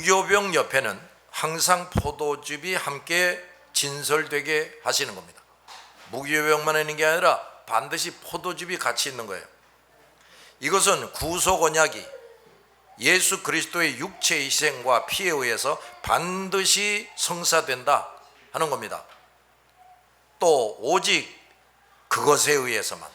무교병 옆에는 항상 포도즙이 함께 진설되게 하시는 겁니다. 무교병만 있는 게 아니라 반드시 포도즙이 같이 있는 거예요. 이것은 구속 언약이 예수 그리스도의 육체 희생과 피에 의해서 반드시 성사된다 하는 겁니다. 또 오직 그것에 의해서만,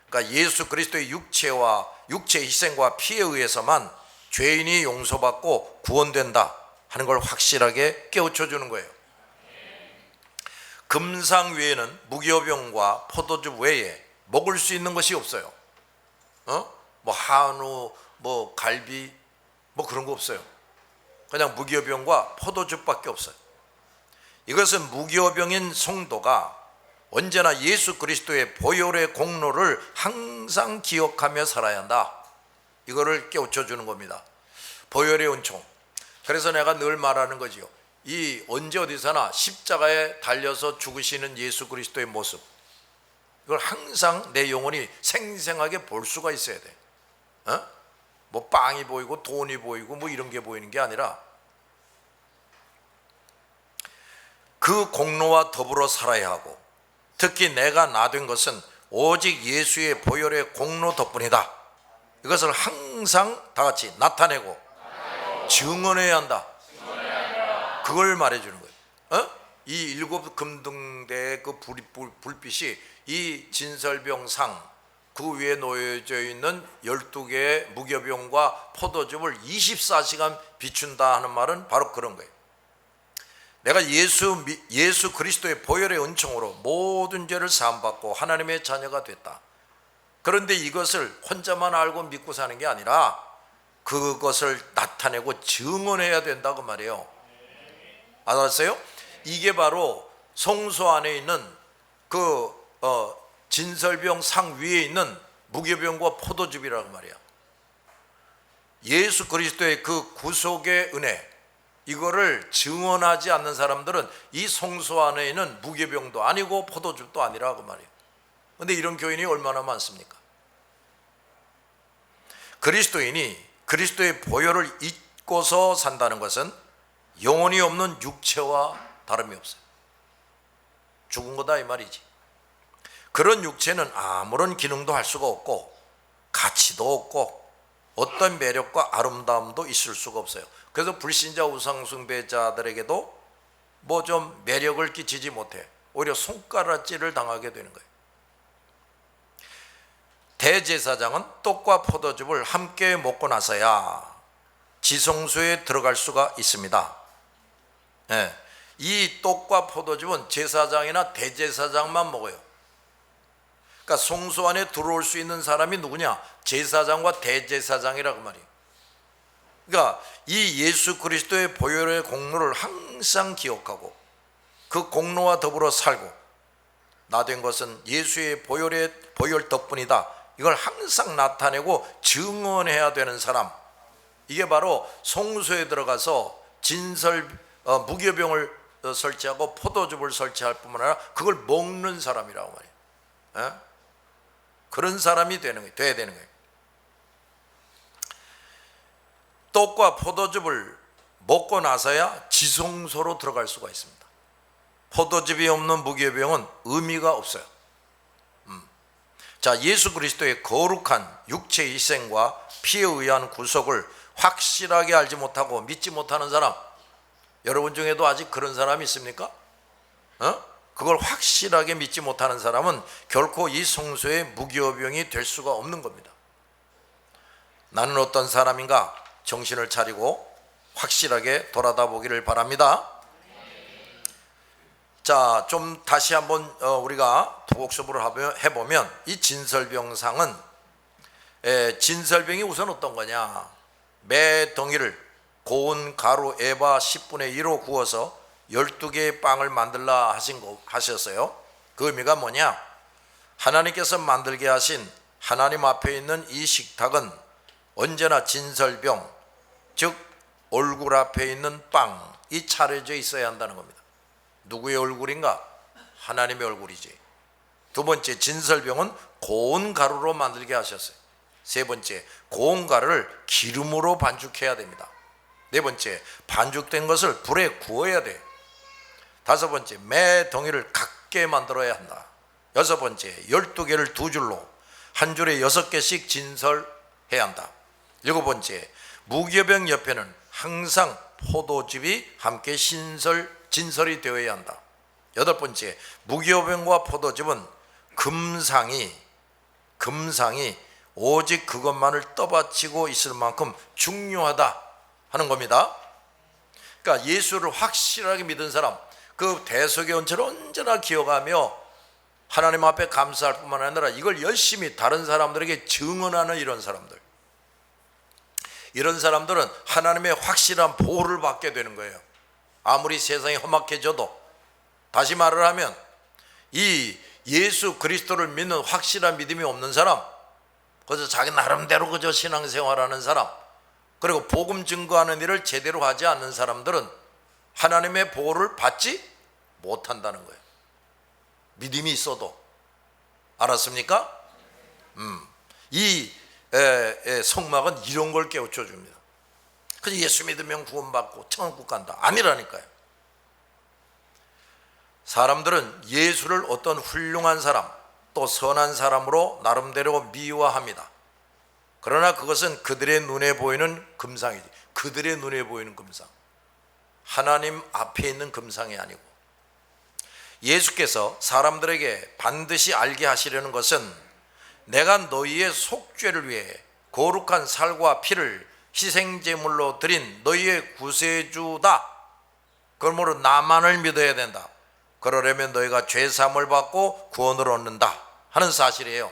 그러니까 예수 그리스도의 육체 희생과 피에 의해서만 죄인이 용서받고 구원된다 하는 걸 확실하게 깨우쳐 주는 거예요. 금상 외에는 무교병과 포도즙 외에 먹을 수 있는 것이 없어요. 뭐 한우, 뭐 갈비, 뭐 그런 거 없어요. 그냥 무교병과 포도즙밖에 없어요. 이것은 무교병인 성도가 언제나 예수 그리스도의 보혈의 공로를 항상 기억하며 살아야 한다, 이거를 깨우쳐 주는 겁니다. 보혈의 은총. 그래서 내가 늘 말하는 거지요. 이 언제 어디서나 십자가에 달려서 죽으시는 예수 그리스도의 모습, 이걸 항상 내 영혼이 생생하게 볼 수가 있어야 돼. 뭐 빵이 보이고 돈이 보이고 뭐 이런 게 보이는 게 아니라 그 공로와 더불어 살아야 하고, 특히 내가 나 된 것은 오직 예수의 보혈의 공로 덕분이다, 이것을 항상 다 같이 나타내고 증언해야 한다, 그걸 말해주는 거예요. 이 일곱 금등대의 그 불빛이 이 진설병상 그 위에 놓여져 있는 12개의 무교병과 포도즙을 24시간 비춘다 하는 말은 바로 그런 거예요. 내가 예수 그리스도의 보혈의 은총으로 모든 죄를 사함받고 하나님의 자녀가 됐다. 그런데 이것을 혼자만 알고 믿고 사는 게 아니라 그것을 나타내고 증언해야 된다고 말이에요. 알았어요? 이게 바로 성소 안에 있는 그 진설병 상 위에 있는 무교병과 포도즙이라고 말이야. 예수 그리스도의 그 구속의 은혜, 이거를 증언하지 않는 사람들은 이 성소 안에 있는 무교병도 아니고 포도즙도 아니라고 말이에요. 그런데 이런 교인이 얼마나 많습니까? 그리스도인이 그리스도의 보혈을 잊고서 산다는 것은 영혼이 없는 육체와 다름이 없어요. 죽은 거다 이 말이지. 그런 육체는 아무런 기능도 할 수가 없고 가치도 없고 어떤 매력과 아름다움도 있을 수가 없어요. 그래서 불신자 우상숭배자들에게도 뭐 좀 매력을 끼치지 못해 오히려 손가락질을 당하게 되는 거예요. 대제사장은 떡과 포도즙을 함께 먹고 나서야 지성소에 들어갈 수가 있습니다. 이 떡과 포도즙은 제사장이나 대제사장만 먹어요. 그러니까 성소 안에 들어올 수 있는 사람이 누구냐? 제사장과 대제사장이라고 말이에요. 그러니까 이 예수 그리스도의 보혈의 공로를 항상 기억하고 그 공로와 더불어 살고, 나 된 것은 예수의 보혈 덕분이다, 이걸 항상 나타내고 증언해야 되는 사람, 이게 바로 성소에 들어가서 무교병을 설치하고 포도즙을 설치할 뿐만 아니라 그걸 먹는 사람이라고 말이에요. 그런 사람이 돼야 되는 거예요. 떡과 포도즙을 먹고 나서야 지성소로 들어갈 수가 있습니다. 포도즙이 없는 무교병은 의미가 없어요. 자, 예수 그리스도의 거룩한 육체 희생과 피에 의한 구속을 확실하게 알지 못하고 믿지 못하는 사람, 여러분 중에도 아직 그런 사람이 있습니까? 그걸 확실하게 믿지 못하는 사람은 결코 이 성소의 무교병이 될 수가 없는 겁니다. 나는 어떤 사람인가 정신을 차리고 확실하게 돌아다 보기를 바랍니다. 자, 좀 다시 한번 우리가 도곡습을 해보면 이 진설병상은 진설병이 우선 어떤 거냐? 매 덩이를 고운 가루 에바 10분의 1로 구워서 12개의 빵을 만들라 하셨어요. 그 의미가 뭐냐? 하나님께서 만들게 하신 하나님 앞에 있는 이 식탁은 언제나 진설병, 즉 얼굴 앞에 있는 빵이 차려져 있어야 한다는 겁니다. 누구의 얼굴인가? 하나님의 얼굴이지. 두 번째, 진설병은 고운 가루로 만들게 하셨어요. 세 번째, 고운 가루를 기름으로 반죽해야 됩니다. 네 번째, 반죽된 것을 불에 구워야 돼. 다섯 번째, 매 덩이를 같게 만들어야 한다. 여섯 번째, 12개를 두 줄로 한 줄에 6개씩 진설해야 한다. 일곱 번째, 무교병 옆에는 항상 포도즙이 함께 진설이 되어야 한다. 여덟 번째, 무교병과 포도즙은 금상이 오직 그것만을 떠받치고 있을 만큼 중요하다 하는 겁니다. 그러니까 예수를 확실하게 믿은 사람, 그 대속의 은혜를 언제나 기억하며 하나님 앞에 감사할 뿐만 아니라 이걸 열심히 다른 사람들에게 증언하는 이런 사람들은 하나님의 확실한 보호를 받게 되는 거예요. 아무리 세상이 험악해져도. 다시 말을 하면 이 예수 그리스도를 믿는 확실한 믿음이 없는 사람, 그래서 자기 나름대로 그저 신앙생활하는 사람, 그리고 복음 증거하는 일을 제대로 하지 않는 사람들은 하나님의 보호를 받지 못한다는 거예요. 믿음이 있어도. 알았습니까? 이 성막은 이런 걸 깨우쳐 줍니다. 그래서 예수 믿으면 구원받고 천국 간다. 아니라니까요. 사람들은 예수를 어떤 훌륭한 사람, 또 선한 사람으로 나름대로 미화합니다. 그러나 그것은 그들의 눈에 보이는 금상이지. 그들의 눈에 보이는 금상. 하나님 앞에 있는 금상이 아니고, 예수께서 사람들에게 반드시 알게 하시려는 것은 내가 너희의 속죄를 위해 거룩한 살과 피를 희생제물로 드린 너희의 구세주다. 그러므로 나만을 믿어야 된다. 그러려면 너희가 죄사함을 받고 구원을 얻는다 하는 사실이에요.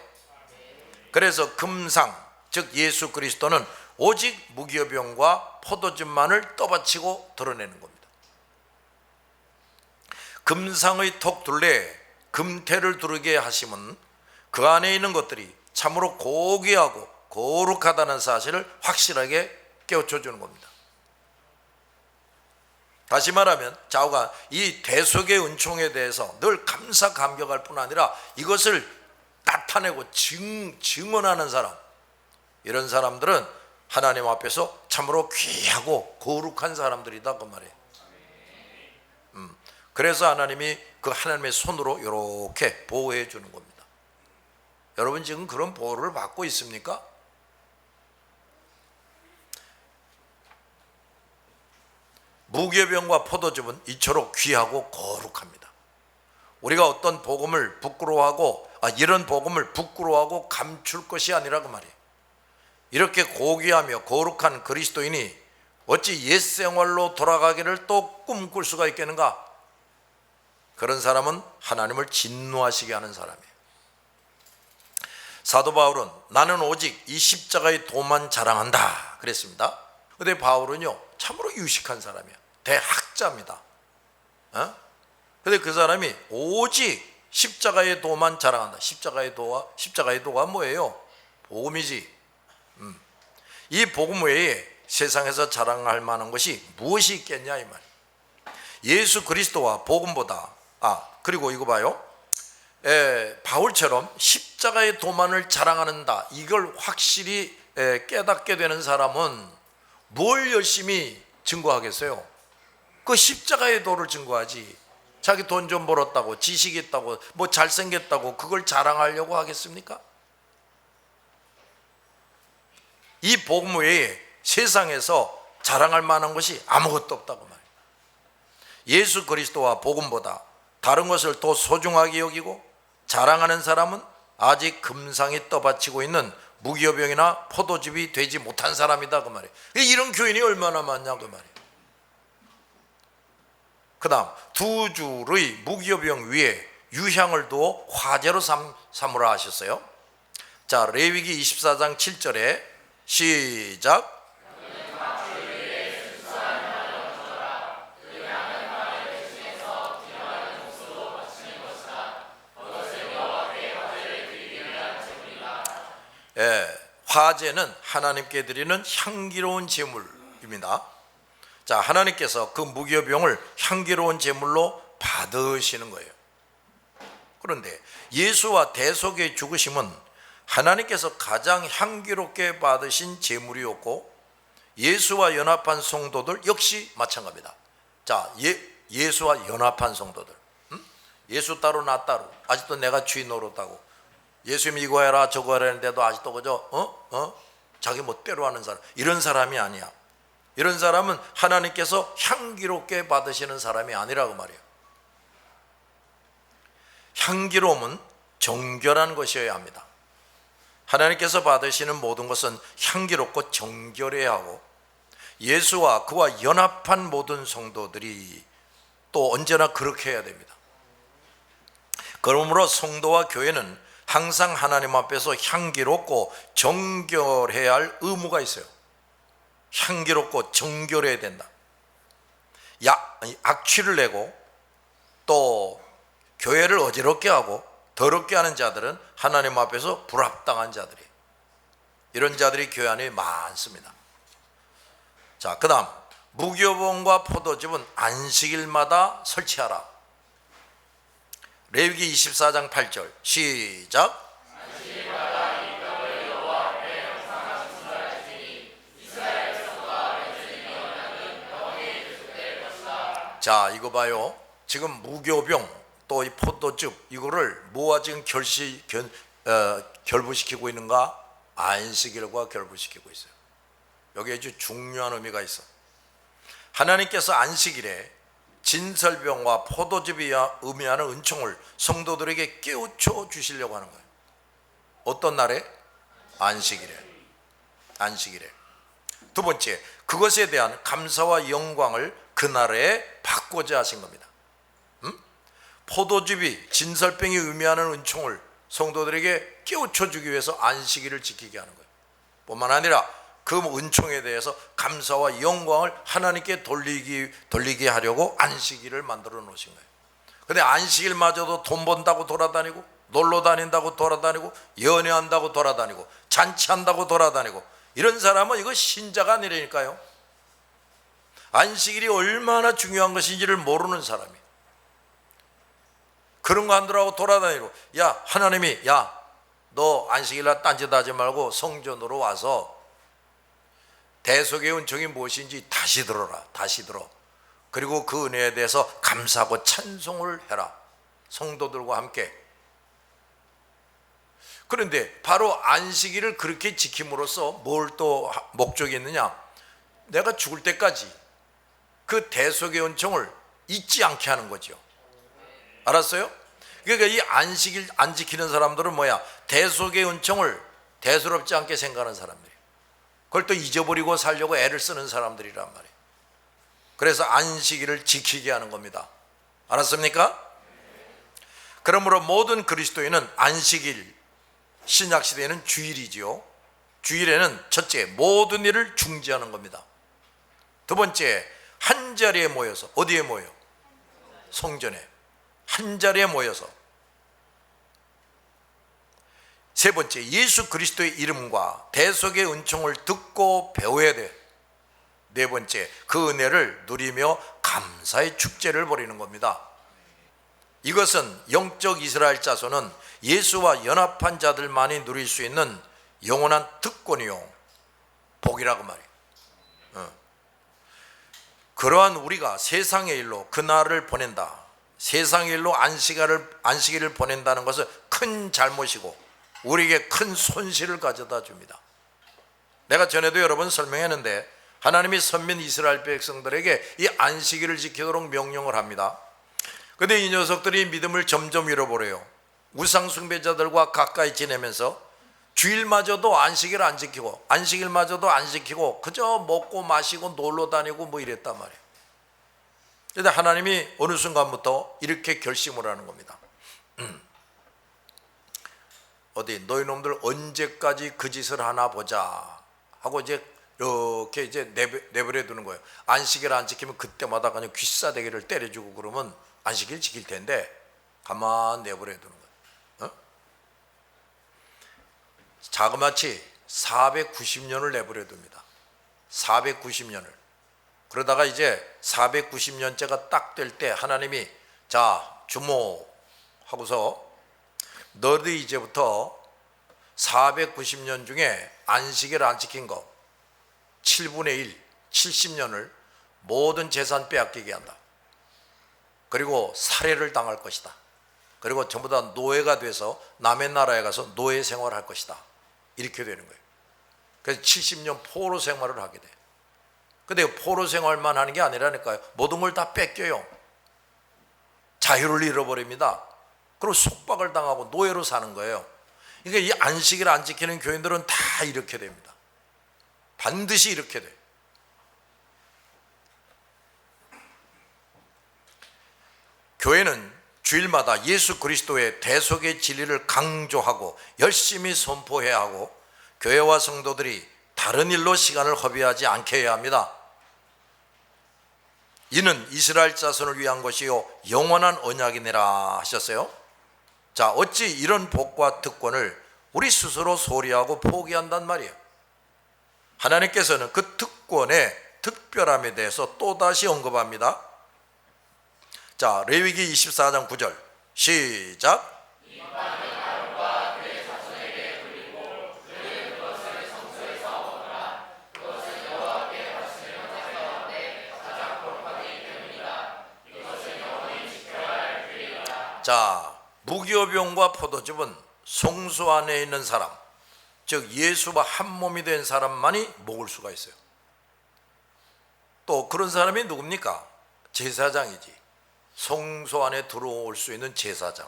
그래서 금상, 즉 예수 그리스도는 오직 무교병과 포도즙만을 떠받치고 드러내는 겁니다. 금상의 턱둘레에 금태를 두르게 하심은 그 안에 있는 것들이 참으로 고귀하고 거룩하다는 사실을 확실하게 깨우쳐 주는 겁니다. 다시 말하면 좌우가 이 대속의 은총에 대해서 늘 감사 감격할 뿐 아니라 이것을 나타내고 증언하는 사람, 이런 사람들은 하나님 앞에서 참으로 귀하고 거룩한 사람들이다 그 말이에요. 그래서 하나님이 그 하나님의 손으로 이렇게 보호해 주는 겁니다. 여러분 지금 그런 보호를 받고 있습니까? 무교병과 포도즙은 이처럼 귀하고 거룩합니다. 우리가 어떤 복음을 부끄러워하고 이런 복음을 부끄러워하고 감출 것이 아니라 그 말이에요. 이렇게 고귀하며 거룩한 그리스도인이 어찌 옛 생활로 돌아가기를 또 꿈꿀 수가 있겠는가? 그런 사람은 하나님을 진노하시게 하는 사람이에요. 사도 바울은 나는 오직 이 십자가의 도만 자랑한다 그랬습니다. 그런데 바울은요 참으로 유식한 사람이야. 대학자입니다. 그런데 그 사람이 오직 십자가의 도만 자랑한다. 십자가의 도가 뭐예요? 복음이지. 이 복음 외에 세상에서 자랑할 만한 것이 무엇이 있겠냐 이 말이에요. 예수 그리스도와 복음보다 그리고 이거 봐요. 바울처럼 십자가의 도만을 자랑한다. 이걸 확실히 깨닫게 되는 사람은 뭘 열심히 증거하겠어요? 그 십자가의 도를 증거하지. 자기 돈 좀 벌었다고, 지식 있다고, 뭐 잘생겼다고 그걸 자랑하려고 하겠습니까? 이 복음 외에 세상에서 자랑할 만한 것이 아무것도 없다고 말이에요. 예수 그리스도와 복음보다 다른 것을 더 소중하게 여기고 자랑하는 사람은 아직 금상이 떠받치고 있는 무교병이나 포도즙이 되지 못한 사람이다 그 말이에요. 이런 교인이 얼마나 많냐 그 말이에요. 그 다음 두 줄의 무교병 위에 유향을 두어 화제로 삼으라 하셨어요. 자, 레위기 24장 7절에 시작. 화제는 하나님께 드리는 향기로운 제물입니다. 자, 하나님께서 그 무교병을 향기로운 제물로 받으시는 거예요. 그런데 예수와 대속의 죽으심은 하나님께서 가장 향기롭게 받으신 제물이었고 예수와 연합한 성도들 역시 마찬가지입니다. 자, 예수와 연합한 성도들, 예수 따로 나 따로, 아직도 내가 주인 노릇하고 예수님 이거 해라 저거 해라 했는데도 아직도 그저 자기 멋대로 하는 사람, 이런 사람이 아니야. 이런 사람은 하나님께서 향기롭게 받으시는 사람이 아니라고 말이에요. 향기로움은 정결한 것이어야 합니다. 하나님께서 받으시는 모든 것은 향기롭고 정결해야 하고, 예수와 그와 연합한 모든 성도들이 또 언제나 그렇게 해야 됩니다. 그러므로 성도와 교회는 항상 하나님 앞에서 향기롭고 정결해야 할 의무가 있어요. 향기롭고 정결해야 된다. 악취를 내고 또 교회를 어지럽게 하고 더럽게 하는 자들은 하나님 앞에서 불합당한 자들이에요. 이런 자들이 교회 안에 많습니다. 자, 그 다음 무교봉과 포도즙은 안식일마다 설치하라. 레위기 24장 8절 시작. 자, 이거 봐요. 지금 무교병 또 이 포도즙 이거를 뭐와 지금 결부시키고 있는가? 안식일과 결부시키고 있어요. 여기에 아주 중요한 의미가 있어. 하나님께서 안식일에 진설병과 포도즙이 의미하는 은총을 성도들에게 깨우쳐 주시려고 하는 거예요. 어떤 날에? 안식일에. 안식일에. 두 번째, 그것에 대한 감사와 영광을 그날에 받고자 하신 겁니다. 포도즙이 진설병이 의미하는 은총을 성도들에게 깨우쳐 주기 위해서 안식일을 지키게 하는 거예요. 뿐만 아니라 그 은총에 대해서 감사와 영광을 하나님께 돌리게 하려고 안식일을 만들어 놓으신 거예요. 근데 안식일마저도 돈 번다고 돌아다니고, 놀러 다닌다고 돌아다니고, 연애한다고 돌아다니고, 잔치한다고 돌아다니고, 이런 사람은 이거 신자가 아니라니까요. 안식일이 얼마나 중요한 것인지를 모르는 사람이 그런 거 하느라고 돌아다니고, 야, 하나님이 너 안식일날 딴짓 하지 말고 성전으로 와서 대속의 은총이 무엇인지 다시 들어라. 다시 들어. 그리고 그 은혜에 대해서 감사하고 찬송을 해라. 성도들과 함께. 그런데 바로 안식일을 그렇게 지킴으로써 뭘 또 목적이 있느냐? 내가 죽을 때까지 그 대속의 은총을 잊지 않게 하는 거죠. 알았어요? 그러니까 이 안식일 안 지키는 사람들은 뭐야? 대속의 은총을 대수롭지 않게 생각하는 사람들이에요. 그걸 또 잊어버리고 살려고 애를 쓰는 사람들이란 말이에요. 그래서 안식일을 지키게 하는 겁니다. 알았습니까? 그러므로 모든 그리스도인은 안식일, 신약시대에는 주일이지요. 주일에는 첫째, 모든 일을 중지하는 겁니다. 두 번째, 한 자리에 모여서. 어디에 모여? 성전에. 한 자리에 모여서. 세 번째, 예수 그리스도의 이름과 대속의 은총을 듣고 배워야 돼. 네 번째, 그 은혜를 누리며 감사의 축제를 벌이는 겁니다. 이것은 영적 이스라엘 자손은 예수와 연합한 자들만이 누릴 수 있는 영원한 특권이요, 복이라고 말이에요. 그러한 우리가 세상의 일로 그날을 보낸다, 세상의 일로 안식일을 보낸다는 것은 큰 잘못이고 우리에게 큰 손실을 가져다 줍니다. 내가 전에도 여러 번 설명했는데 하나님이 선민 이스라엘 백성들에게 이 안식일을 지키도록 명령을 합니다. 그런데 이 녀석들이 믿음을 점점 잃어버려요. 우상 숭배자들과 가까이 지내면서 주일마저도 안식일 안 지키고, 안식일마저도 안 지키고 그저 먹고 마시고 놀러 다니고 뭐 이랬단 말이에요. 그런데 하나님이 어느 순간부터 이렇게 결심을 하는 겁니다. 어디 너희놈들 언제까지 그 짓을 하나 보자 하고 이제 이렇게 이제 내버려 두는 거예요. 안식일 안 지키면 그때마다 그냥 귀싸대기를 때려주고 그러면 안식일 지킬 텐데 가만 내버려 두는 거예요. 자그마치 490년을 내버려 둡니다. 490년을. 그러다가 이제 490년째가 딱 될 때 하나님이 자, 주목하고서 너희들이 이제부터 490년 중에 안식일 안 지킨 거 7분의 1, 70년을 모든 재산 빼앗기게 한다. 그리고 살해를 당할 것이다. 그리고 전부 다 노예가 돼서 남의 나라에 가서 노예 생활을 할 것이다. 이렇게 되는 거예요. 그래서 70년 포로 생활을 하게 돼요. 근데 포로 생활만 하는 게 아니라니까요. 모든 걸 다 뺏겨요. 자유를 잃어버립니다. 그리고 속박을 당하고 노예로 사는 거예요. 그러니까 이 안식일 안 지키는 교인들은 다 이렇게 됩니다. 반드시 이렇게 돼요. 교회는 주일마다 예수 그리스도의 대속의 진리를 강조하고 열심히 선포해야 하고, 교회와 성도들이 다른 일로 시간을 허비하지 않게 해야 합니다. 이는 이스라엘 자손을 위한 것이요 영원한 언약이니라 하셨어요. 자, 어찌 이런 복과 특권을 우리 스스로 소리하고 포기한단 말이에요. 하나님께서는 그 특권의 특별함에 대해서 또다시 언급합니다. 자, 레위기 24장 9절 시작. 자, 무교병과 포도즙은 성소 안에 있는 사람, 즉 예수와 한 몸이 된 사람만이 먹을 수가 있어요. 또 그런 사람이 누굽니까? 제사장이지. 성소 안에 들어올 수 있는 제사장,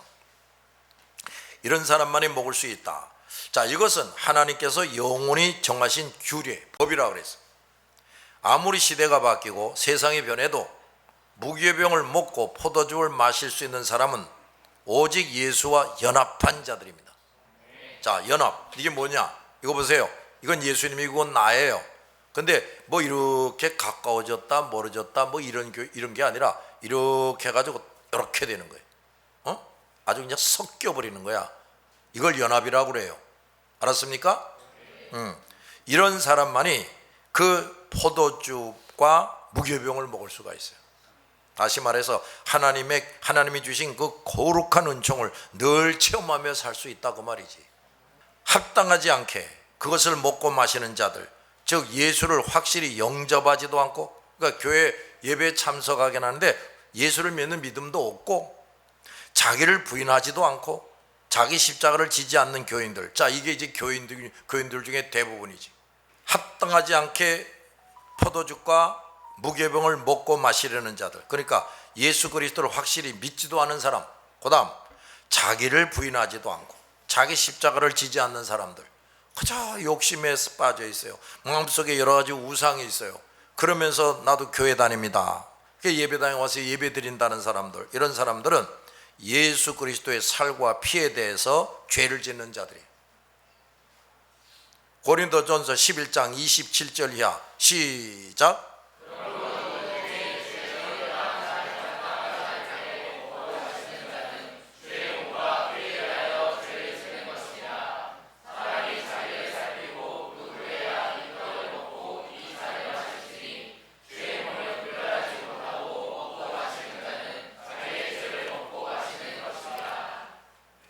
이런 사람만이 먹을 수 있다. 자, 이것은 하나님께서 영원히 정하신 규례, 법이라고 그랬어요. 아무리 시대가 바뀌고 세상이 변해도 무교병을 먹고 포도즙을 마실 수 있는 사람은 오직 예수와 연합한 자들입니다. 자, 연합, 이게 뭐냐? 이거 보세요. 이건 예수님이, 이건 나예요. 근데 뭐 이렇게 가까워졌다 멀어졌다 뭐 이런 게 아니라 이렇게 해가지고 이렇게 되는 거예요. 아주 그냥 섞여버리는 거야. 이걸 연합이라고 그래요. 알았습니까? 이런 사람만이 그 포도즙과 무교병을 먹을 수가 있어요. 다시 말해서 하나님이 주신 그 거룩한 은총을 늘 체험하며 살 수 있다, 그 말이지. 합당하지 않게 그것을 먹고 마시는 자들, 즉 예수를 확실히 영접하지도 않고, 그러니까 교회 예배에 참석하긴 하는데 예수를 믿는 믿음도 없고, 자기를 부인하지도 않고 자기 십자가를 지지 않는 교인들. 자, 이게 이제 교인들 중에 대부분이지. 합당하지 않게 포도즙과 무교병을 먹고 마시려는 자들, 그러니까 예수 그리스도를 확실히 믿지도 않은 사람, 그 다음 자기를 부인하지도 않고 자기 십자가를 지지 않는 사람들, 그저 욕심에 빠져 있어요. 마음속에 여러 가지 우상이 있어요. 그러면서 나도 교회 다닙니다, 예배당에 와서 예배 드린다는 사람들, 이런 사람들은 예수 그리스도의 살과 피에 대해서 죄를 짓는 자들이에요. 고린도전서 11장 27절 이하 시작.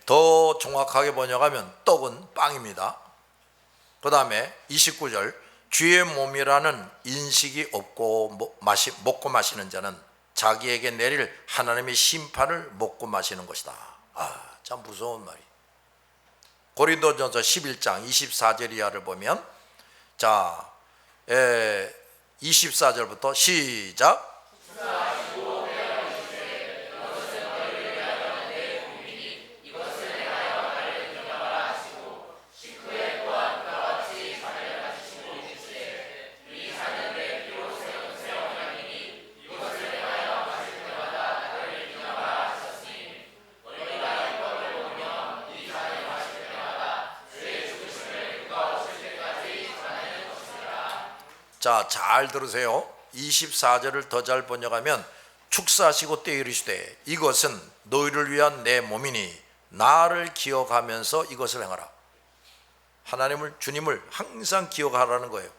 더 정확하게 번역하면 떡은 빵입니다. 그 다음에 29절, 주의 몸이라는 인식이 없고 먹고 마시는 자는 자기에게 내릴 하나님의 심판을 먹고 마시는 것이다. 참 무서운 말이. 고린도전서 11장 24절 이하를 보면, 자, 24절부터 시작. 자, 잘 들으세요. 24절을 더 잘 번역하면, 축사하시고 때 이르시되 이것은 너희를 위한 내 몸이니 나를 기억하면서 이것을 행하라. 하나님을, 주님을 항상 기억하라는 거예요.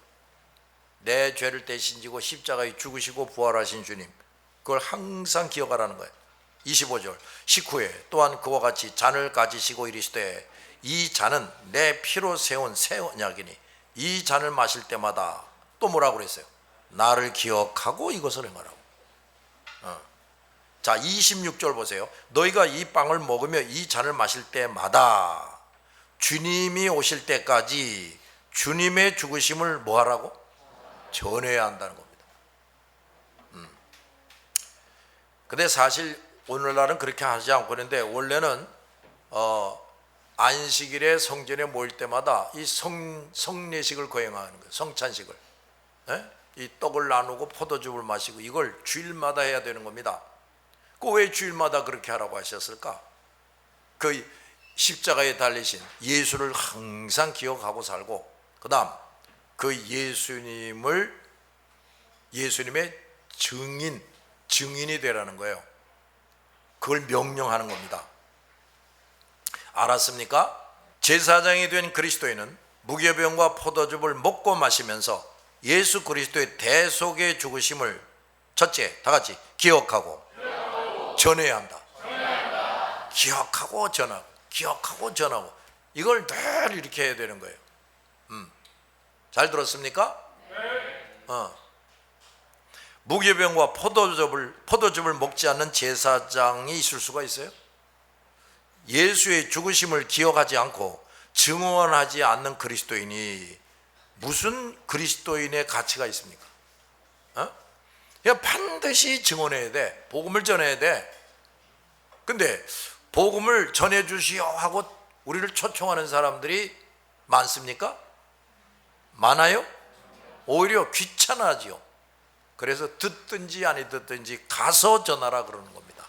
내 죄를 대신 지고 십자가에 죽으시고 부활하신 주님, 그걸 항상 기억하라는 거예요. 25절, 식후에 또한 그와 같이 잔을 가지시고 이르시되 이 잔은 내 피로 세운 새 언약이니 이 잔을 마실 때마다 또 뭐라고 그랬어요? 나를 기억하고 이것을 행하라고. 자, 26절 보세요. 너희가 이 빵을 먹으며 이 잔을 마실 때마다 주님이 오실 때까지 주님의 죽으심을 뭐 하라고? 전해야 한다는 겁니다. 근데 사실 오늘날은 그렇게 하지 않고 그런데 원래는 안식일에 성전에 모일 때마다 이 성례식을 거행하는 거예요. 성찬식을. 이 떡을 나누고 포도즙을 마시고 이걸 주일마다 해야 되는 겁니다. 그 왜 주일마다 그렇게 하라고 하셨을까? 그 십자가에 달리신 예수를 항상 기억하고 살고, 그 다음 그 예수님의 증인이 되라는 거예요. 그걸 명령하는 겁니다. 알았습니까? 제사장이 된 그리스도인은 무교병과 포도즙을 먹고 마시면서 예수 그리스도의 대속의 죽으심을 첫째, 다 같이 기억하고 전해야 한다. 기억하고 전하고, 기억하고 전하고, 이걸 늘 이렇게 해야 되는 거예요. 잘 들었습니까? 무교병과 포도즙을 먹지 않는 제사장이 있을 수가 있어요? 예수의 죽으심을 기억하지 않고 증언하지 않는 그리스도인이 무슨 그리스도인의 가치가 있습니까? 그냥 반드시 증언해야 돼. 복음을 전해야 돼. 근데 복음을 전해주시오 하고 우리를 초청하는 사람들이 많습니까? 많아요? 오히려 귀찮아지요. 그래서 듣든지 아니 듣든지 가서 전하라 그러는 겁니다.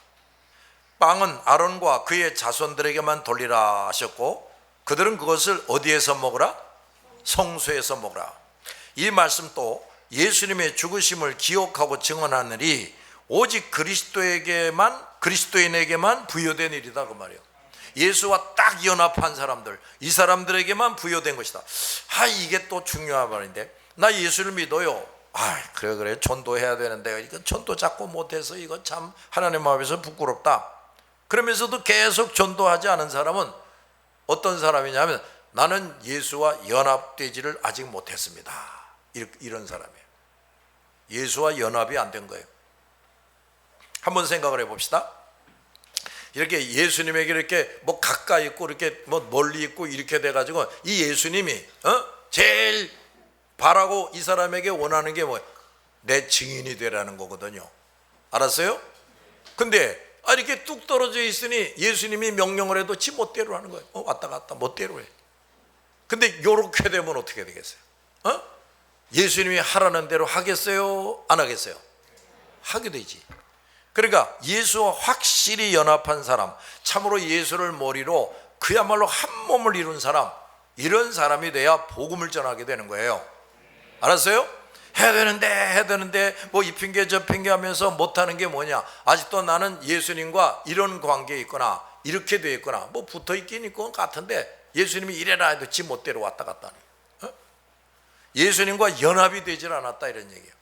빵은 아론과 그의 자손들에게만 돌리라 하셨고, 그들은 그것을 어디에서 먹으라? 성소에서 먹으라. 이 말씀 또 예수님의 죽으심을 기억하고 증언하느니 오직 그리스도인에게만 부여된 일이다 그 말이에요. 예수와 딱 연합한 사람들, 이 사람들에게만 부여된 것이다. 이게 또 중요한 말인데, 나 예수를 믿어요. 그래 전도해야 되는데 이거 전도 자꾸 못해서 이거 참 하나님 앞에서 부끄럽다. 그러면서도 계속 전도하지 않은 사람은 어떤 사람이냐면, 나는 예수와 연합되지를 아직 못했습니다. 이런 사람이에요. 예수와 연합이 안 된 거예요. 한번 생각을 해봅시다. 이렇게 예수님에게 이렇게 뭐 가까이 있고 이렇게 뭐 멀리 있고 이렇게 돼가지고 이 예수님이 제일 바라고 이 사람에게 원하는 게 뭐예요? 내 증인이 되라는 거거든요. 알았어요? 근데 이렇게 뚝 떨어져 있으니 예수님이 명령을 해도 지 멋대로 하는 거예요. 왔다 갔다 멋대로 해. 근데 이렇게 되면 어떻게 되겠어요? 예수님이 하라는 대로 하겠어요? 안 하겠어요? 하게 되지. 그러니까 예수와 확실히 연합한 사람, 참으로 예수를 머리로 그야말로 한 몸을 이룬 사람, 이런 사람이 돼야 복음을 전하게 되는 거예요. 알았어요? 해야 되는데 뭐 이 핑계 저 핑계 하면서 못하는 게 뭐냐? 아직도 나는 예수님과 이런 관계에 있거나 이렇게 돼 있거나 뭐 붙어 있긴 있고 같은데 예수님이 이래라 해도 지 멋대로 왔다 갔다 하니, 예수님과 연합이 되질 않았다 이런 얘기예요.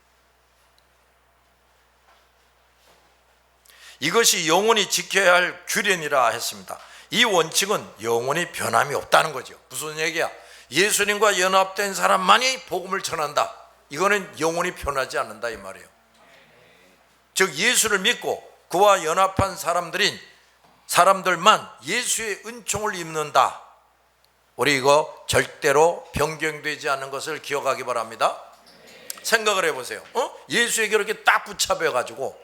이것이 영원히 지켜야 할 규례니라 했습니다. 이 원칙은 영원히 변함이 없다는 거죠. 무슨 얘기야? 예수님과 연합된 사람만이 복음을 전한다. 이거는 영원히 변하지 않는다 이 말이에요. 즉 예수를 믿고 그와 연합한 사람들만 예수의 은총을 입는다. 우리 이거 절대로 변경되지 않는 것을 기억하기 바랍니다. 생각을 해보세요. 예수에게 이렇게 딱 붙잡혀 가지고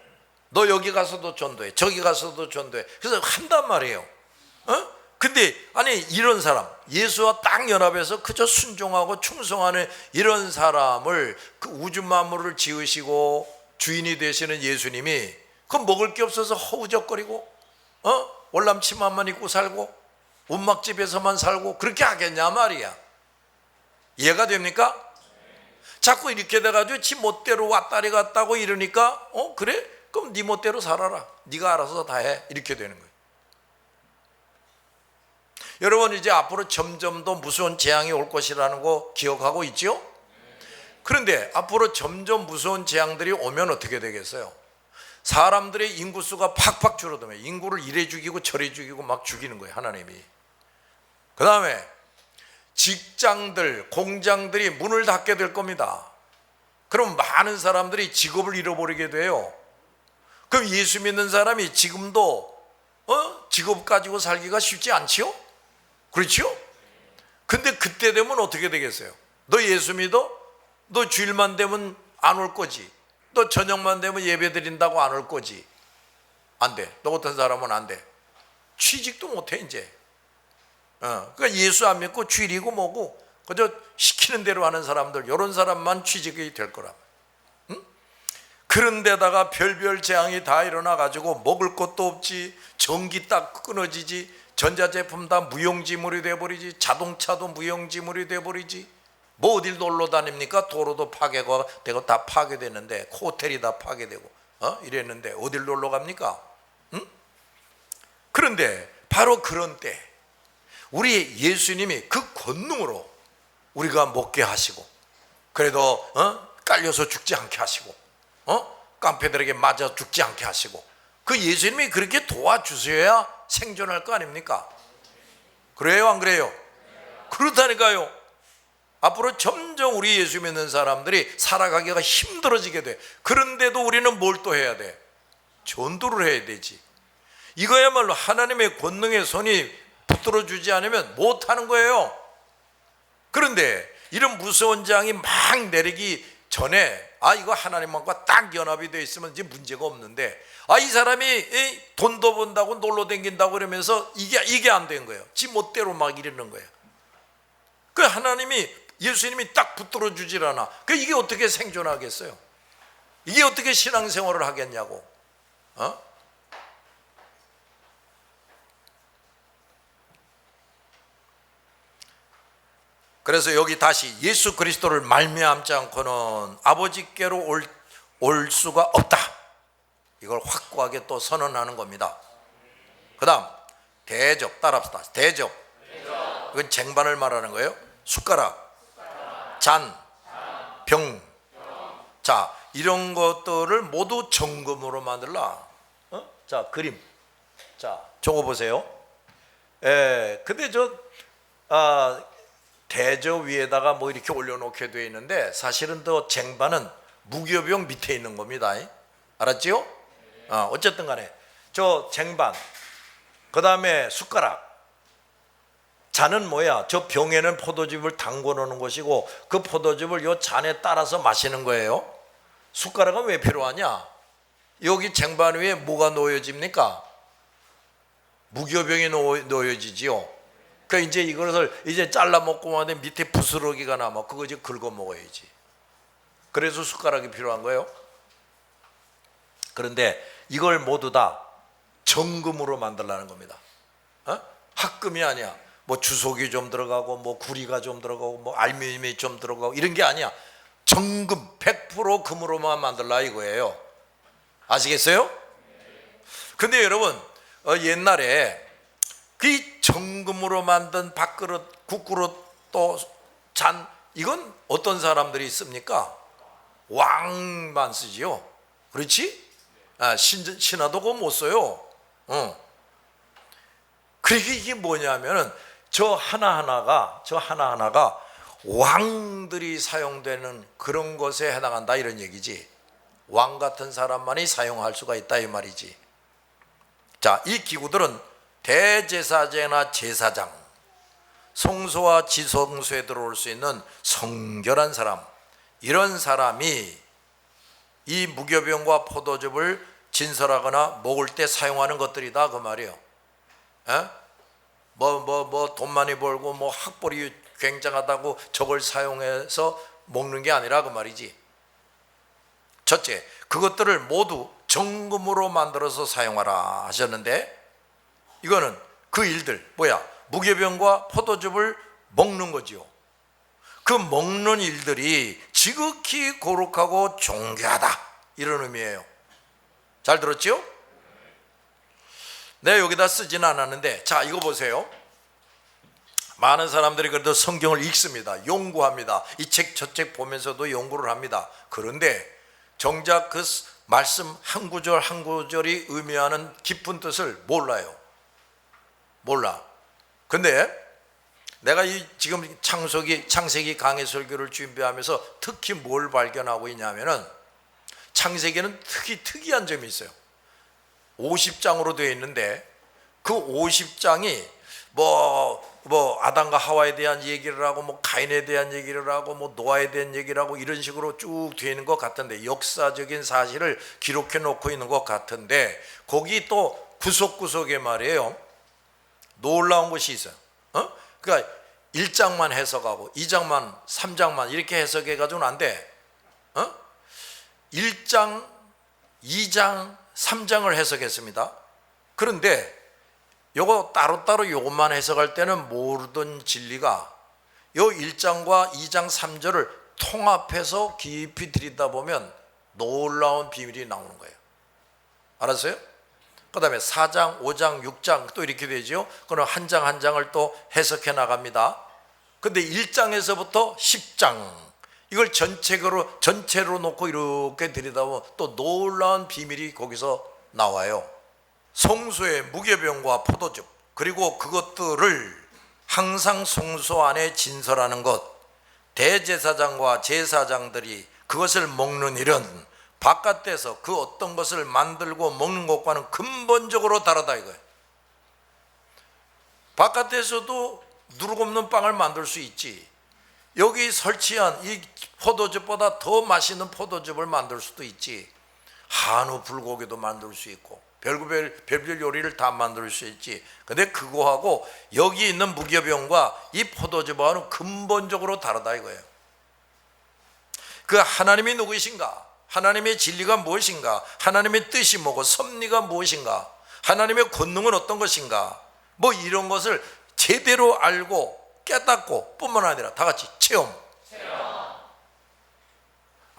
너 여기 가서도 전도해, 저기 가서도 전도해. 그래서 한단 말이에요. 근데 이런 사람, 예수와 딱 연합해서 그저 순종하고 충성하는 이런 사람을, 그 우주 만물을 지으시고 주인이 되시는 예수님이 그 먹을 게 없어서 허우적거리고 월남치마만 입고 살고 운막집에서만 살고 그렇게 하겠냐 말이야. 이해가 됩니까? 자꾸 이렇게 돼가지고 지 멋대로 왔다리 갔다고 이러니까 그래? 그럼 네 멋대로 살아라. 네가 알아서 다 해. 이렇게 되는 거예요. 여러분 이제 앞으로 점점 더 무서운 재앙이 올 것이라는 거 기억하고 있죠? 그런데 앞으로 점점 무서운 재앙들이 오면 어떻게 되겠어요? 사람들의 인구수가 팍팍 줄어들면 인구를 이래 죽이고 저래 죽이고 막 죽이는 거예요 하나님이. 그 다음에 직장들, 공장들이 문을 닫게 될 겁니다. 그럼 많은 사람들이 직업을 잃어버리게 돼요. 그럼 예수 믿는 사람이 지금도 직업 가지고 살기가 쉽지 않지요? 그렇죠? 근데 그때 되면 어떻게 되겠어요? 너 예수 믿어? 너 주일만 되면 안 올 거지. 너 저녁만 되면 예배 드린다고 안 올 거지. 안 돼. 너 같은 사람은 안 돼. 취직도 못 해 이제. 그러니까 예수 안 믿고 주일이고 뭐고 그저 시키는 대로 하는 사람들, 이런 사람만 취직이 될 거라. 응? 그런데다가 별별 재앙이 다 일어나가지고 먹을 것도 없지, 전기 딱 끊어지지, 전자제품 다 무용지물이 돼버리지, 자동차도 무용지물이 돼버리지. 뭐 어딜 놀러 다닙니까? 도로도 파괴가 되고 다 파괴되는데, 호텔이 다 파괴되고 이랬는데 어딜 놀러 갑니까? 응? 그런데 바로 그런 때 우리 예수님이 그 권능으로 우리가 먹게 하시고, 그래도 깔려서 죽지 않게 하시고, 깡패들에게 맞아 죽지 않게 하시고, 그 예수님이 그렇게 도와주셔야 생존할 거 아닙니까? 그래요, 안 그래요? 그렇다니까요. 앞으로 점점 우리 예수 믿는 사람들이 살아가기가 힘들어지게 돼. 그런데도 우리는 뭘 또 해야 돼? 전도를 해야 되지. 이거야말로 하나님의 권능의 손이 붙들어 주지 않으면 못하는 거예요. 그런데 이런 무서운 재앙이 막 내리기 전에 이거 하나님과 딱 연합이 되어 있으면 이제 문제가 없는데, 이 사람이 돈도 번다고 놀러 댕긴다고 그러면서 이게 안 된 거예요. 지 멋대로 막 이러는 거예요. 그 하나님이, 예수님이 딱 붙들어 주질 않아. 그 이게 어떻게 생존하겠어요? 이게 어떻게 신앙생활을 하겠냐고. 그래서 여기 다시 예수 그리스도를 말미암지 않고는 아버지께로 올 수가 없다. 이걸 확고하게 또 선언하는 겁니다. 그 다음 대접, 따라합시다. 대접. 이건 쟁반을 말하는 거예요. 숟가락, 잔, 병. 자, 이런 것들을 모두 정금으로 만들라. 자, 그림. 자, 저거 보세요. 근데 대저 위에다가 뭐 이렇게 올려놓게 되어 있는데, 사실은 또 쟁반은 무교병 밑에 있는 겁니다. 알았지요? 어쨌든 간에 저 쟁반, 그 다음에 숟가락, 잔은 뭐야? 저 병에는 포도즙을 담궈 놓는 것이고, 그 포도즙을 요 잔에 따라서 마시는 거예요. 숟가락은 왜 필요하냐? 여기 쟁반 위에 뭐가 놓여집니까? 무교병이 놓여지지요. 그러니까 이제 이것을 이제 잘라 먹고 나면 밑에 부스러기가 남아. 그거 이제 긁어 먹어야지. 그래서 숟가락이 필요한 거예요. 그런데 이걸 모두 다 정금으로 만들라는 겁니다. 합금이 아니야. 뭐 주석이 좀 들어가고, 뭐 구리가 좀 들어가고, 뭐 알루미늄이 좀 들어가고, 이런 게 아니야. 정금 100% 금으로만 만들라 이거예요. 아시겠어요? 근데 여러분, 옛날에 그 정금으로 만든 밥그릇, 국그릇, 또 잔, 이건 어떤 사람들이 씁니까? 왕만 쓰지요. 그렇지? 신하도 그거 못 써요. 그러니까 이게 뭐냐면은 저 하나하나가 왕들이 사용되는 그런 것에 해당한다, 이런 얘기지. 왕 같은 사람만이 사용할 수가 있다, 이 말이지. 자, 이 기구들은 대제사장이나 제사장, 성소와 지성소에 들어올 수 있는 성결한 사람, 이런 사람이 이 무교병과 포도즙을 진설하거나 먹을 때 사용하는 것들이다, 그 말이에요. 돈 많이 벌고 뭐 학벌이 굉장하다고 저걸 사용해서 먹는 게 아니라 그 말이지. 첫째, 그것들을 모두 정금으로 만들어서 사용하라 하셨는데, 이거는 그 일들 뭐야? 무교병과 포도즙을 먹는 거지요. 그 먹는 일들이 지극히 거룩하고 존귀하다, 이런 의미예요. 잘 들었죠? 내가 여기다 쓰진 않았는데, 자, 이거 보세요. 많은 사람들이 그래도 성경을 읽습니다. 연구합니다. 이 책 저 책 보면서도 연구를 합니다. 그런데 정작 그 말씀 한 구절 한 구절이 의미하는 깊은 뜻을 몰라요. 몰라. 근데 내가 이 지금 창세기 강해 설교를 준비하면서 특히 뭘 발견하고 있냐면은 창세기는 특이한 점이 있어요. 50장으로 되어 있는데 그 50장이 뭐 아담과 하와에 대한 얘기를 하고 뭐 가인에 대한 얘기를 하고 뭐 노아에 대한 얘기를 하고 이런 식으로 쭉 되어 있는 것 같은데, 역사적인 사실을 기록해 놓고 있는 것 같은데, 거기 또 구석구석에 말이에요 놀라운 것이 있어요. 그러니까 1장만 해석하고 2장만 3장만 이렇게 해석해 가지고는 안 돼. 1장 2장 3장을 해석했습니다. 그런데 요거 따로따로 요것만 해석할 때는 모르던 진리가 요 1장과 2장 3절을 통합해서 깊이 들여다보면 놀라운 비밀이 나오는 거예요. 알았어요? 그 다음에 4장, 5장, 6장 또 이렇게 되죠. 그럼 한 장 한 장을 또 해석해 나갑니다. 근데 1장에서부터 10장 이걸 전체로 놓고 이렇게 들여다보면 또 놀라운 비밀이 거기서 나와요. 성소의 무교병과 포도즙, 그리고 그것들을 항상 성소 안에 진설하는 것, 대제사장과 제사장들이 그것을 먹는 일은 바깥에서 그 어떤 것을 만들고 먹는 것과는 근본적으로 다르다 이거예요. 바깥에서도 누룩 없는 빵을 만들 수 있지, 여기 설치한 이 포도즙보다 더 맛있는 포도즙을 만들 수도 있지, 한우 불고기도 만들 수 있고 별별 요리를 다 만들 수 있지. 근데 그거하고 여기 있는 무교병과 이 포도즙하고는 근본적으로 다르다 이거예요. 그 하나님이 누구이신가, 하나님의 진리가 무엇인가, 하나님의 뜻이 뭐고 섭리가 무엇인가, 하나님의 권능은 어떤 것인가, 뭐 이런 것을 제대로 알고 깨닫고 뿐만 아니라 다 같이 체험.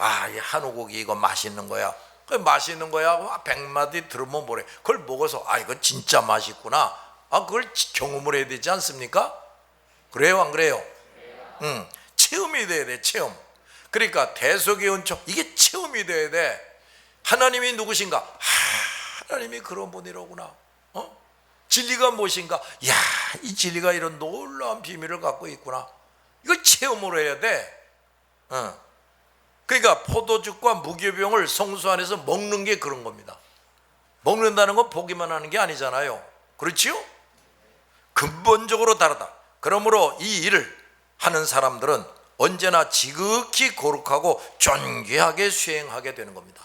이 한우고기 이거 맛있는 거야. 그 맛있는 거야 하고 100마디 들으면 뭐래. 그걸 먹어서 이거 진짜 맛있구나. 그걸 경험을 해야 되지 않습니까? 그래요, 안 그래요? 체험이 돼야 돼, 체험. 그러니까 대속의 은총, 이게 체험이 돼야 돼. 하나님이 누구신가? 하나님이 그런 분이로구나. 진리가 무엇인가? 이 진리가 이런 놀라운 비밀을 갖고 있구나. 이걸 체험으로 해야 돼. 그러니까 포도즙과 무교병을 성소 안에서 먹는 게 그런 겁니다. 먹는다는 건 보기만 하는 게 아니잖아요. 그렇지요? 근본적으로 다르다. 그러므로 이 일을 하는 사람들은 언제나 지극히 거룩하고 존귀하게 수행하게 되는 겁니다.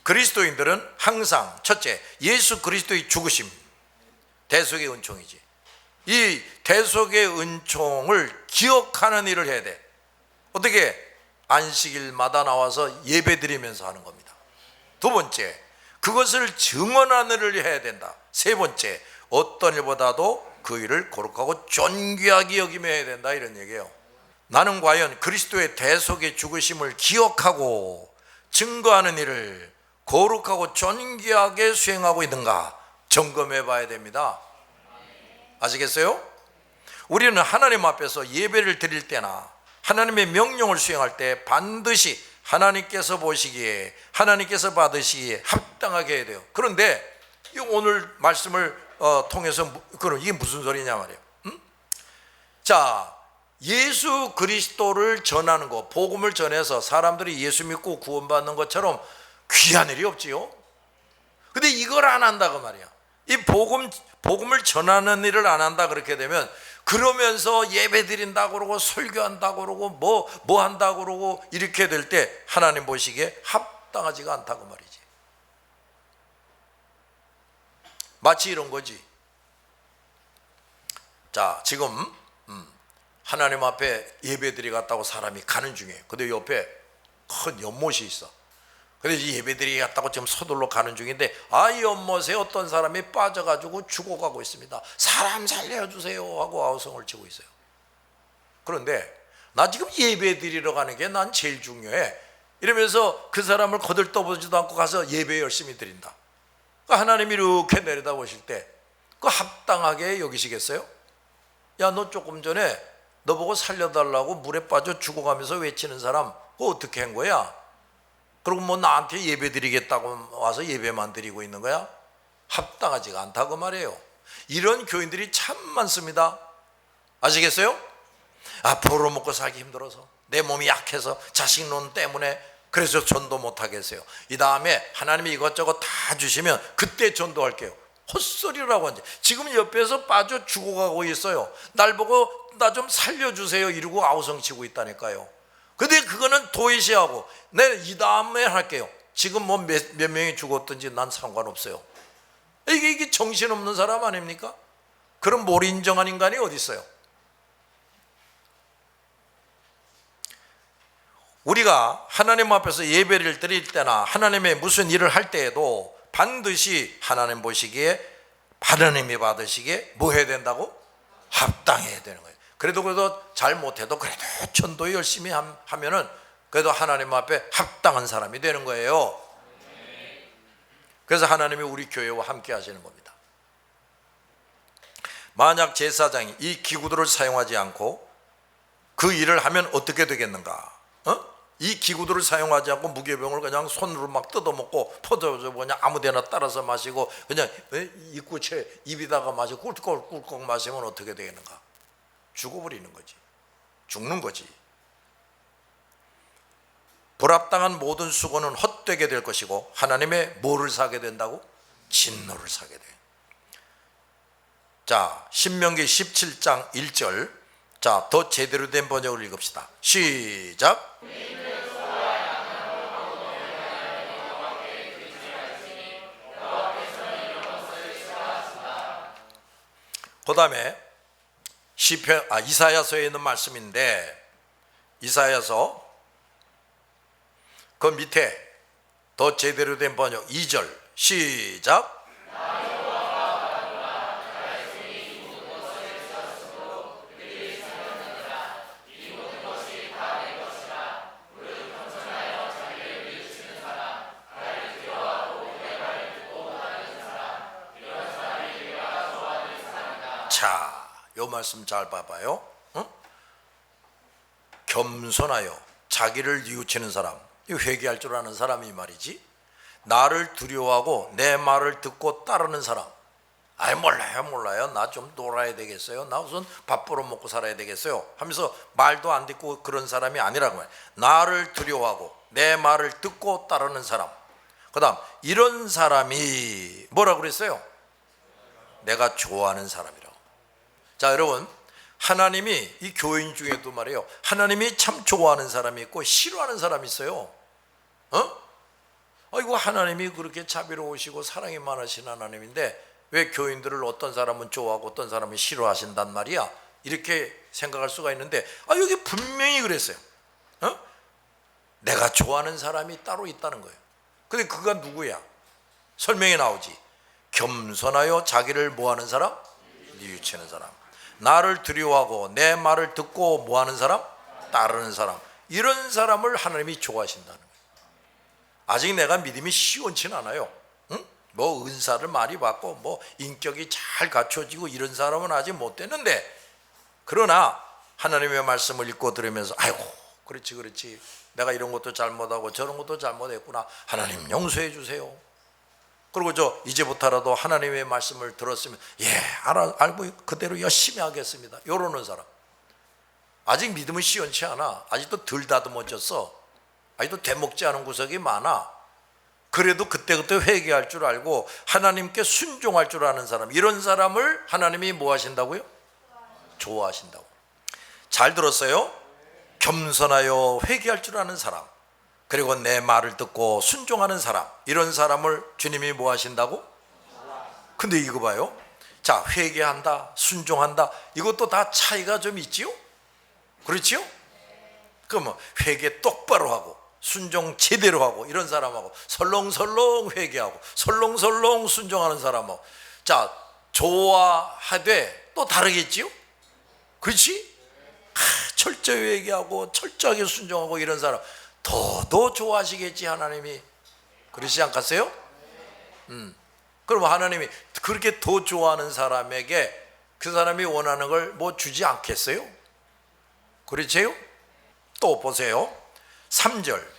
그리스도인들은 항상 첫째, 예수 그리스도의 죽으심, 대속의 은총이지. 이 대속의 은총을 기억하는 일을 해야 돼. 어떻게? 안식일마다 나와서 예배 드리면서 하는 겁니다. 두 번째, 그것을 증언하는 일을 해야 된다. 세 번째, 어떤 일보다도 그 일을 거룩하고 존귀하게 여기며 해야 된다, 이런 얘기예요. 나는 과연 그리스도의 대속의 죽으심을 기억하고 증거하는 일을 거룩하고 존귀하게 수행하고 있는가 점검해 봐야 됩니다. 아시겠어요? 우리는 하나님 앞에서 예배를 드릴 때나 하나님의 명령을 수행할 때 반드시 하나님께서 보시기에, 하나님께서 받으시기에 합당하게 해야 돼요. 그런데 오늘 말씀을 통해서 그럼 이게 무슨 소리냐 말이에요. 자, 예수 그리스도를 전하는 것, 복음을 전해서 사람들이 예수 믿고 구원받는 것처럼 귀한 일이 없지요. 근데 이걸 안 한다 그 말이야. 이 복음을 전하는 일을 안 한다 그렇게 되면, 그러면서 예배 드린다고 그러고 설교한다고 그러고 뭐 한다고 그러고 이렇게 될 때 하나님 보시기에 합당하지가 않다고 말이지. 마치 이런 거지. 자, 지금 하나님 앞에 예배 드리 갔다고 사람이 가는 중에, 근데 옆에 큰 연못이 있어. 근데 이 예배드리 갔다고 지금 서둘러 가는 중인데 이 연못에 어떤 사람이 빠져가지고 죽어가고 있습니다. 사람 살려주세요 하고 아우성을 치고 있어요. 그런데 나 지금 예배드리러 가는 게 난 제일 중요해 이러면서 그 사람을 거들떠보지도 않고 가서 예배 열심히 드린다. 하나님이 이렇게 내려다보실 때 그 합당하게 여기시겠어요? 야, 너 조금 전에 너 보고 살려달라고 물에 빠져 죽어가면서 외치는 사람 그거 어떻게 한 거야? 그리고 뭐 나한테 예배 드리겠다고 와서 예배만 드리고 있는 거야? 합당하지가 않다고 말이에요. 이런 교인들이 참 많습니다. 아시겠어요? 벌어먹고 살기 힘들어서, 내 몸이 약해서, 자식 논 때문에 그래서 전도 못하겠어요. 이 다음에 하나님이 이것저것 다 주시면 그때 전도할게요. 헛소리라고 하지. 지금 옆에서 빠져 죽어가고 있어요. 날 보고 나 좀 살려주세요 이러고 아우성치고 있다니까요. 근데 그거는 도외시하고 내 이 다음에 할게요. 지금 뭐 몇 명이 죽었든지 난 상관없어요. 이게 정신없는 사람 아닙니까? 그런 몰인정한 인간이 어디 있어요? 우리가 하나님 앞에서 예배를 드릴 때나 하나님의 무슨 일을 할 때에도 반드시 하나님 보시기에, 하나님이 받으시기에 뭐 해야 된다고? 합당해야 되는 거예요. 그래도 잘못해도 그래도 전도 열심히 하면은 그래도 하나님 앞에 합당한 사람이 되는 거예요. 그래서 하나님이 우리 교회와 함께 하시는 겁니다. 만약 제사장이 이 기구들을 사용하지 않고 그 일을 하면 어떻게 되겠는가? 이 기구들을 사용하지 않고 무교병을 그냥 손으로 막 뜯어먹고 포도주 그냥 아무데나 따라서 마시고 그냥 입구채 입에다가 마시고 꿀꺽꿀꺽 마시면 어떻게 되겠는가? 죽어버리는 거지. 죽는 거지. 불합당한 모든 수고는 헛되게 될 것이고 하나님의 뭐를 사게 된다고? 진노를 사게 돼. 자, 신명기 17장 1절. 자, 더 제대로 된 번역을 읽읍시다. 시작. 그 다음에 이사야서에 있는 말씀인데, 이사야서 그 밑에 더 제대로 된 번역 2절 시작. 자, 요 말씀 잘 봐봐요. 겸손하여 자기를 뉘우치는 사람, 이 회개할 줄 아는 사람이 말이지. 나를 두려워하고 내 말을 듣고 따르는 사람. 몰라요. 나 좀 놀아야 되겠어요. 나 우선 밥 벌어 먹고 살아야 되겠어요 하면서 말도 안 듣고 그런 사람이 아니라고 해요. 나를 두려워하고 내 말을 듣고 따르는 사람. 그 다음 이런 사람이 뭐라고 그랬어요? 내가 좋아하는 사람이라고. 자, 여러분, 하나님이 이 교인 중에도 말이에요, 하나님이 참 좋아하는 사람이 있고 싫어하는 사람이 있어요. 아이고, 하나님이 그렇게 자비로우시고 사랑이 많으신 하나님인데 왜 교인들을 어떤 사람은 좋아하고 어떤 사람은 싫어하신단 말이야? 이렇게 생각할 수가 있는데, 여기 분명히 그랬어요. 내가 좋아하는 사람이 따로 있다는 거예요. 근데 그가 누구야? 설명이 나오지. 겸손하여 자기를 뭐하는 사람? 뉘우치는 사람. 나를 두려워하고 내 말을 듣고 뭐하는 사람? 따르는 사람. 이런 사람을 하나님이 좋아하신다는 거예요. 아직 내가 믿음이 시원치는 않아요. 뭐 은사를 많이 받고 뭐 인격이 잘 갖춰지고 이런 사람은 아직 못 됐는데, 그러나 하나님의 말씀을 읽고 들으면서 아이고, 그렇지 내가 이런 것도 잘못하고 저런 것도 잘못했구나, 하나님 용서해 주세요. 그리고 이제부터라도 하나님의 말씀을 들었으면 알고 그대로 열심히 하겠습니다, 이러는 사람. 아직 믿음은 시원치 않아. 아직도 덜 다듬어졌어. 아직도 되먹지 않은 구석이 많아. 그래도 그때그때 회개할 줄 알고 하나님께 순종할 줄 아는 사람, 이런 사람을 하나님이 뭐 하신다고요? 좋아하신다고. 잘 들었어요? 겸손하여 회개할 줄 아는 사람, 그리고 내 말을 듣고 순종하는 사람, 이런 사람을 주님이 뭐 하신다고? 근데 이거 봐요. 자, 회개한다, 순종한다, 이것도 다 차이가 좀 있지요? 그렇지요? 그러면 회개 똑바로 하고 순종 제대로 하고 이런 사람하고, 설렁설렁 회개하고 설렁설렁 순종하는 사람하고, 자, 좋아하되 또 다르겠지요? 그렇지? 철저히 회개하고 철저하게 순종하고 이런 사람 더 좋아하시겠지, 하나님이. 그러시지 않겠어요? 그럼 하나님이 그렇게 더 좋아하는 사람에게 그 사람이 원하는 걸 뭐 주지 않겠어요? 그렇지요? 또 보세요. 3절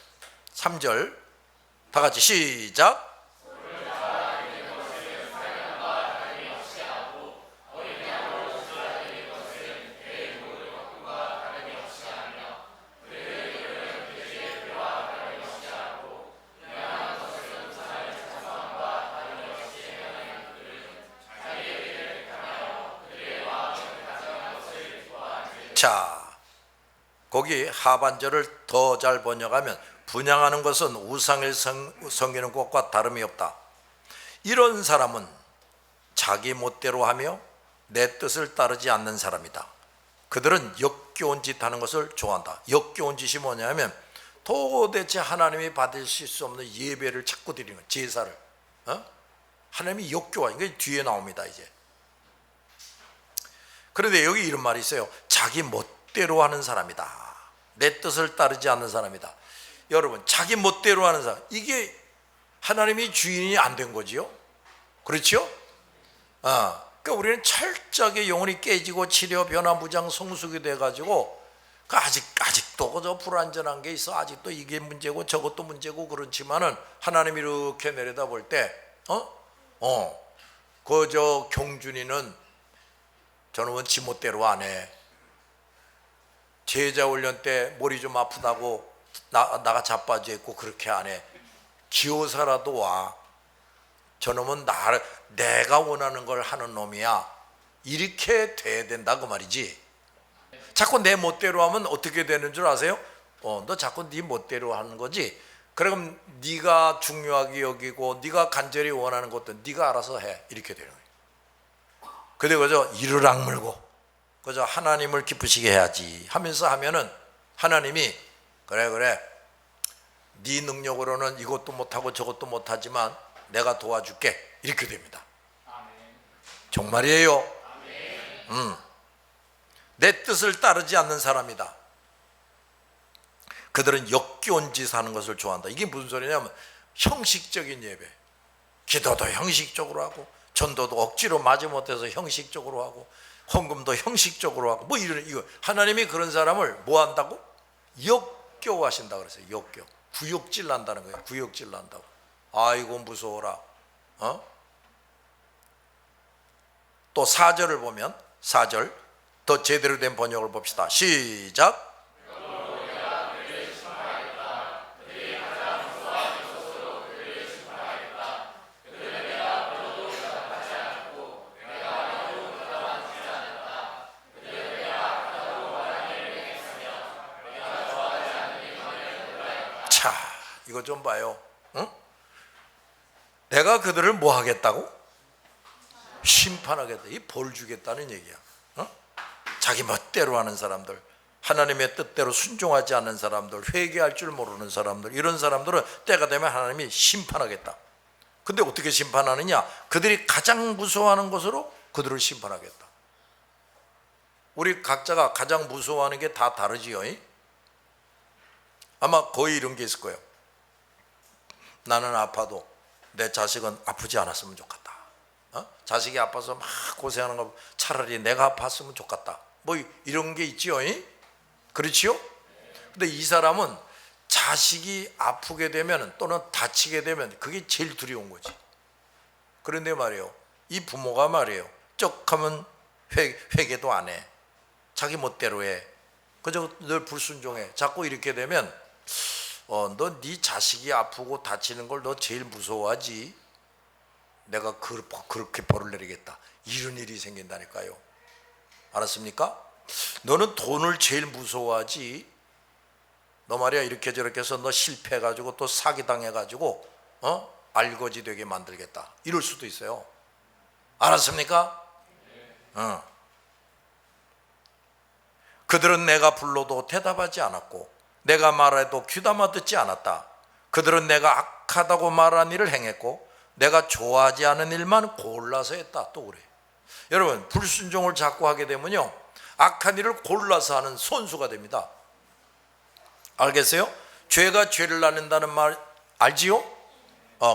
다 같이 시작. 자, 거기 하반절을 더 잘 번역하면 분향하는 것은 우상을 섬기는 것과 다름이 없다. 이런 사람은 자기 멋대로 하며 내 뜻을 따르지 않는 사람이다. 그들은 역겨운 짓 하는 것을 좋아한다. 역겨운 짓이 뭐냐면 도대체 하나님이 받으실 수 없는 예배를 자꾸 드리는 거예요. 제사를. 하나님이 역겨워. 이게 뒤에 나옵니다. 이제. 그런데 여기 이런 말이 있어요. 자기 멋대로 하는 사람이다. 내 뜻을 따르지 않는 사람이다. 여러분, 자기 멋대로 하는 사람, 이게 하나님이 주인이 안 된 거지요. 그렇죠? 그러니까 우리는 철저하게 영혼이 깨지고 치료 변화무장 성숙이 돼가지고 아직도 그저 불완전한 게 있어. 아직도 이게 문제고 저것도 문제고 그렇지만은 하나님이 이렇게 내려다볼 때 그저 경준이는 저놈은 지멋대로 안 해. 제자 훈련 때 머리 좀 아프다고 나가 자빠져 있고 그렇게 안 해. 기어서라도 와. 저놈은 내가 원하는 걸 하는 놈이야. 이렇게 돼야 된다 그 말이지. 자꾸 내 멋대로 하면 어떻게 되는 줄 아세요? 너 자꾸 네 멋대로 하는 거지. 그럼 네가 중요하게 여기고 네가 간절히 원하는 것도 네가 알아서 해. 이렇게 되는 거예요. 근데 그저 이를 악물고 그저 하나님을 기쁘시게 해야지 하면서 하면은 하나님이 그래 네 능력으로는 이것도 못하고 저것도 못하지만 내가 도와줄게 이렇게 됩니다. 정말이에요. 내 뜻을 따르지 않는 사람이다. 그들은 역겨운 짓 하는 것을 좋아한다. 이게 무슨 소리냐면 형식적인 예배, 기도도 형식적으로 하고 전도도 억지로 마지못해서 형식적으로 하고 헌금도 형식적으로 하고 뭐 이거 하나님이 그런 사람을 뭐 한다고? 역겨워하신다 그랬어요. 역겨워. 구역질 난다는 거예요. 구역질 난다고. 아이고 무서워라. 또 4절을 보면 4절 더 제대로 된 번역을 봅시다. 시작. 자, 이거 좀 봐요. 내가 그들을 뭐 하겠다고? 심판하겠다. 이 벌 주겠다는 얘기야. 자기 멋대로 하는 사람들, 하나님의 뜻대로 순종하지 않는 사람들, 회개할 줄 모르는 사람들, 이런 사람들은 때가 되면 하나님이 심판하겠다. 근데 어떻게 심판하느냐? 그들이 가장 무서워하는 것으로 그들을 심판하겠다. 우리 각자가 가장 무서워하는 게 다 다르지요. 아마 거의 이런 게 있을 거예요. 나는 아파도 내 자식은 아프지 않았으면 좋겠다. 자식이 아파서 막 고생하는 거 차라리 내가 아팠으면 좋겠다. 뭐 이런 게 있지요. 그렇지요? 근데 이 사람은 자식이 아프게 되면 또는 다치게 되면 그게 제일 두려운 거지. 그런데 말이에요, 이 부모가 말이에요, 쩍하면 회개도 안 해. 자기 멋대로 해. 그저 늘 불순종해. 자꾸 이렇게 되면 너 네 자식이 아프고 다치는 걸 너 제일 무서워하지. 내가 그렇게 벌을 내리겠다. 이런 일이 생긴다니까요. 알았습니까? 너는 돈을 제일 무서워하지. 너 말이야 이렇게 저렇게 해서 너 실패해가지고 또 사기당해가지고 알거지 되게 만들겠다. 이럴 수도 있어요. 알았습니까? 그들은 내가 불러도 대답하지 않았고 내가 말해도 귀담아 듣지 않았다. 그들은 내가 악하다고 말한 일을 행했고 내가 좋아하지 않은 일만 골라서 했다. 또 그래. 여러분, 불순종을 자꾸 하게 되면요, 악한 일을 골라서 하는 선수가 됩니다. 알겠어요? 죄가 죄를 낳는다는 말 알지요?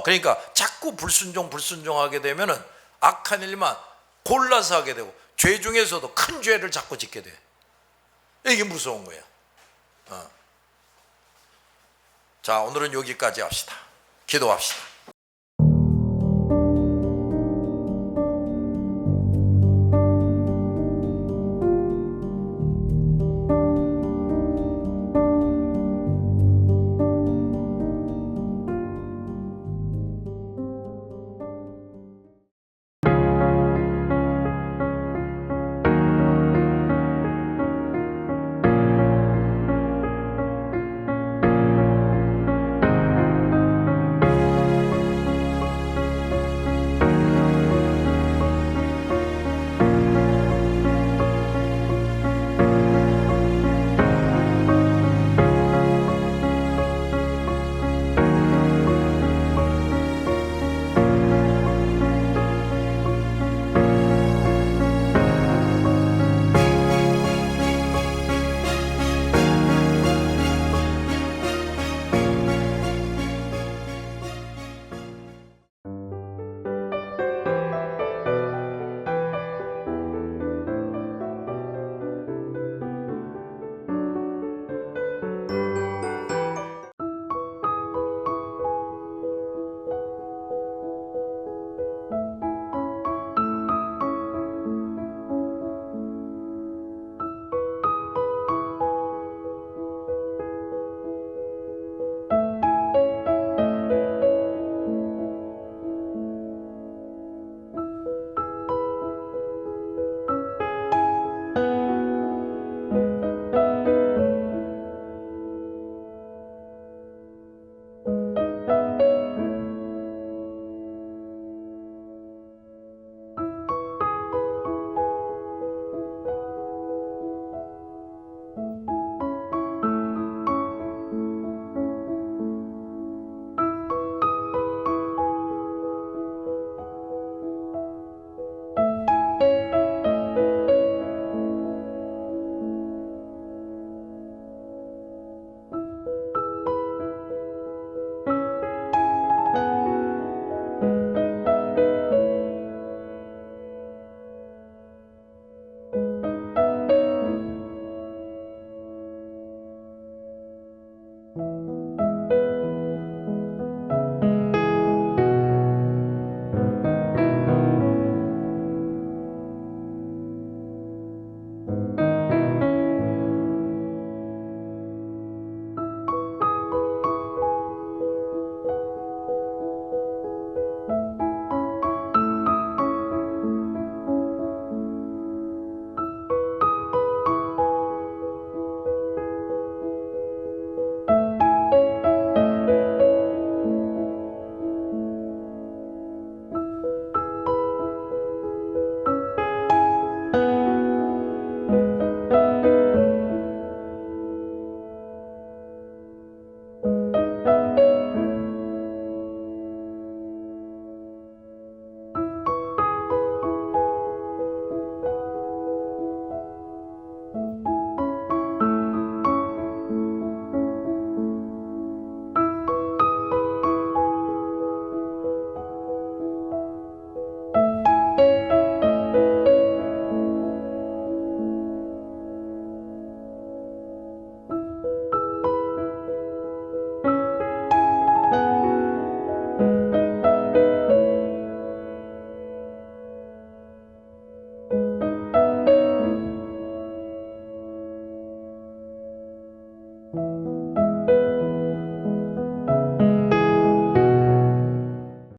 그러니까 자꾸 불순종하게 되면은 악한 일만 골라서 하게 되고 죄 중에서도 큰 죄를 자꾸 짓게 돼. 이게 무서운 거야. 자, 오늘은 여기까지 합시다. 기도합시다.